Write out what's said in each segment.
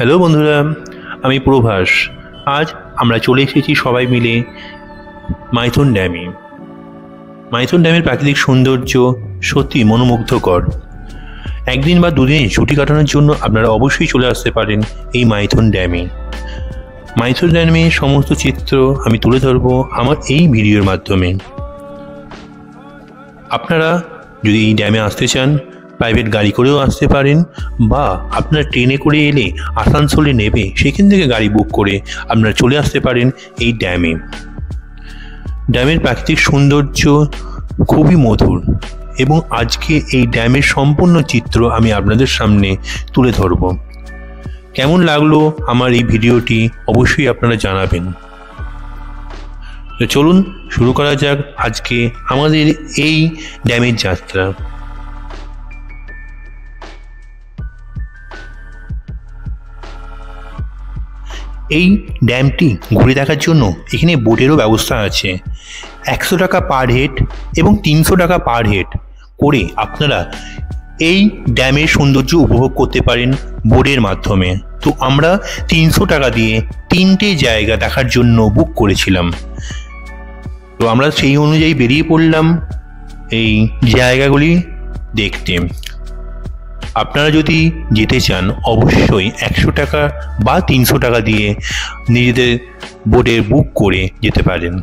Hello বন্ধুরা, আমি প্রভাস। আজ আমরা চলে এসেছি সবাই মিলে মাইথন ড্যামে। মাইথন ড্যামের প্রাকৃতিক সৌন্দর্য সত্যি মনোমুগ্ধকর। একদিন বা দুদিন ছুটি কাটানোর জন্য আপনারা অবশ্যই চলে আসতে পারেন এই মাইথন ড্যামে। মাইথন ড্যামের সমস্ত চিত্র আমি তুলে ধরবো আমার এই ভিডিওর মাধ্যমে। আপনারা যদি এই ড্যামে আসতে চান, প্রাইভেট গাড়ি করেও আসতে পারেন, বা আপনারা ট্রেনে করে এলে আসানসোলে নেবে সেখান থেকে গাড়ি বুক করে আপনারা চলে আসতে পারেন এই ড্যামে। ড্যামের প্রাকৃতিক সৌন্দর্য খুবই মধুর এবং আজকে এই ড্যামের সম্পূর্ণ চিত্র আমি আপনাদের সামনে তুলে ধরব। কেমন লাগলো আমার এই ভিডিওটি অবশ্যই আপনারা জানাবেন। তো চলুন শুরু করা যাক আজকে আমাদের এই ড্যামের যাত্রা। এই ড্যামটি ঘুরে দেখার জন্য এখানে বোটেরও ব্যবস্থা আছে। 100 টাকা পার হেড এবং 300 টাকা পার হেড করে আপনারা এই ড্যামের সৌন্দর্য উপভোগ করতে পারেন বোটের মাধ্যমে। তো আমরা 300 টাকা দিয়ে 3টে জায়গা দেখার জন্য বুক করেছিলাম। তো আমরা সেই অনুযায়ী বেরিয়ে পড়লাম এই জায়গাগুলি দেখতে। আপনারা যদি যেতে চান অবশ্যই 100 টাকা বা 300 টাকা দিয়ে নিজেদের বোটে বুক করে যেতে পারেন।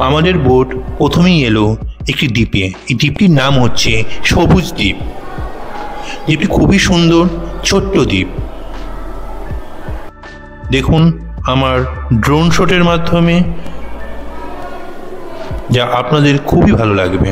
আমাদের বোট প্রথমেই এলো একটি দ্বীপে। এই দ্বীপটির নাম হচ্ছে সবুজ দ্বীপ। দ্বীপটি খুবই সুন্দর, ছোট্ট দ্বীপ। দেখুন আমার ড্রোন শটের মাধ্যমে, যা আপনাদের খুবই ভালো লাগবে।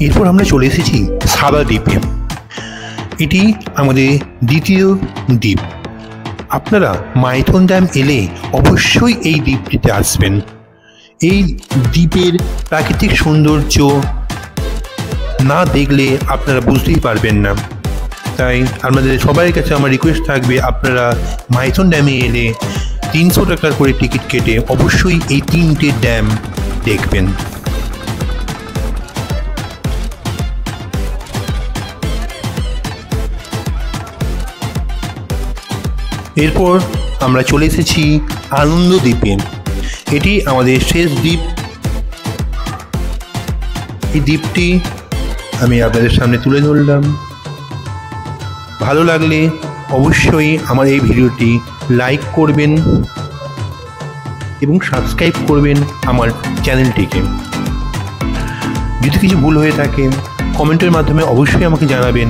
এরপর আমরা চলে এসেছি সাদা দ্বীপে। এটি আমাদের দ্বিতীয় দ্বীপ। আপনারা মাইথন ড্যাম এলে অবশ্যই এই দ্বীপটিতে আসবেন। এই দ্বীপের প্রাকৃতিক সৌন্দর্য না দেখলে আপনারা বুঝতেই পারবেন না। তাই আপনাদের সবার কাছে আমার রিকোয়েস্ট থাকবে, আপনারা মাইথন ড্যামে এলে 300 টাকার করে টিকিট কেটে অবশ্যই এই 3টে ড্যাম দেখবেন। এরপর আমরা চলে এসেছি আনন্দ দ্বীপে। এটি আমাদের শেষ দ্বীপ। এই দ্বীপটি আমি আপনাদের সামনে তুলে ধরলাম। ভালো লাগলে অবশ্যই আমার এই ভিডিওটি লাইক করবেন এবং সাবস্ক্রাইব করবেন আমার চ্যানেলটিকে। যদি কিছু ভুল হয়ে থাকে কমেন্টের মাধ্যমে অবশ্যই আমাকে জানাবেন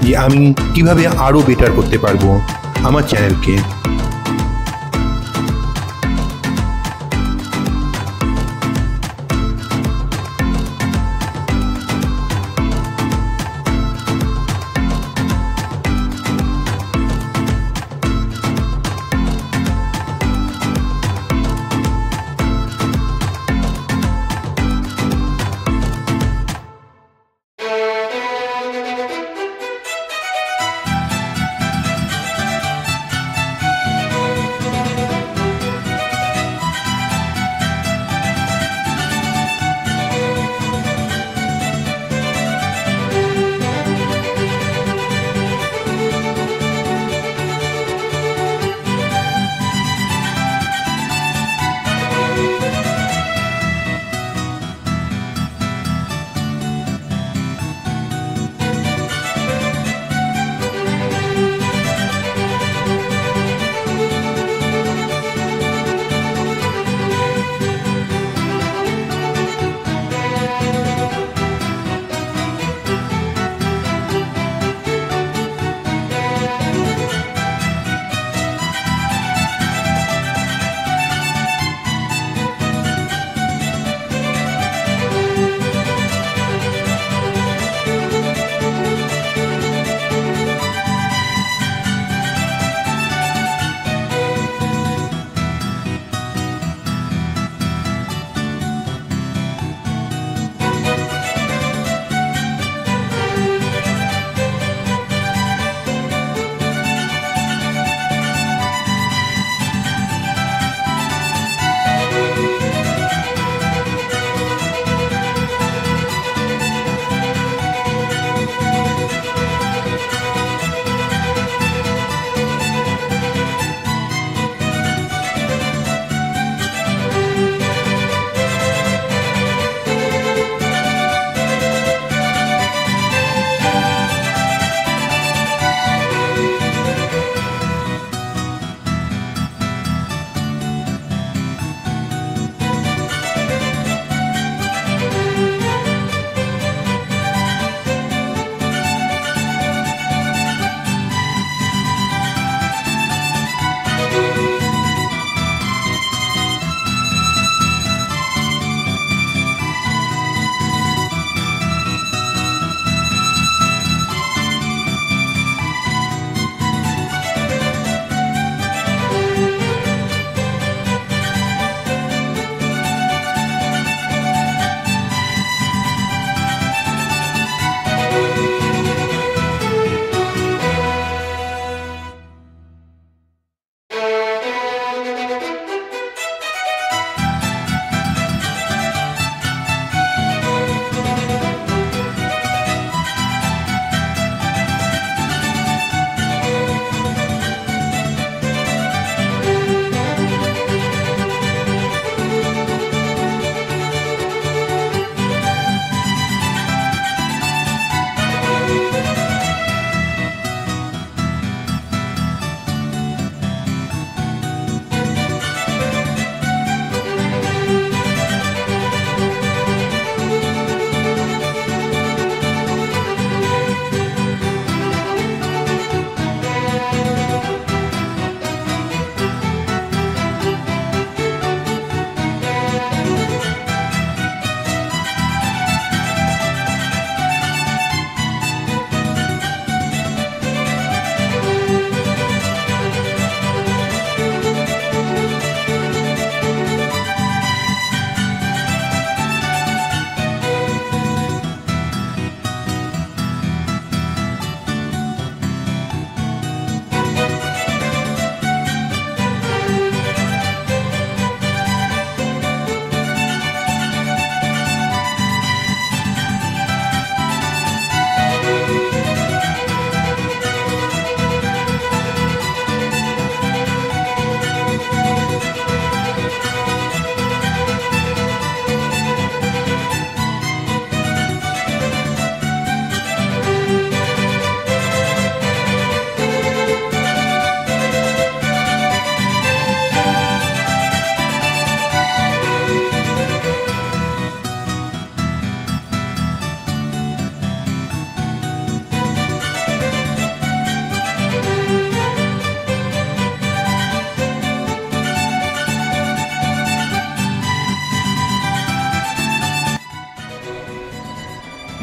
যে আমি কিভাবে আরও বেটার করতে পারবো আমার চ্যানেলকে।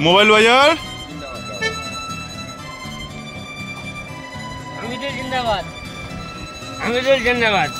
মোবাইল বাজার আমিরুল জিন্দাবাদ।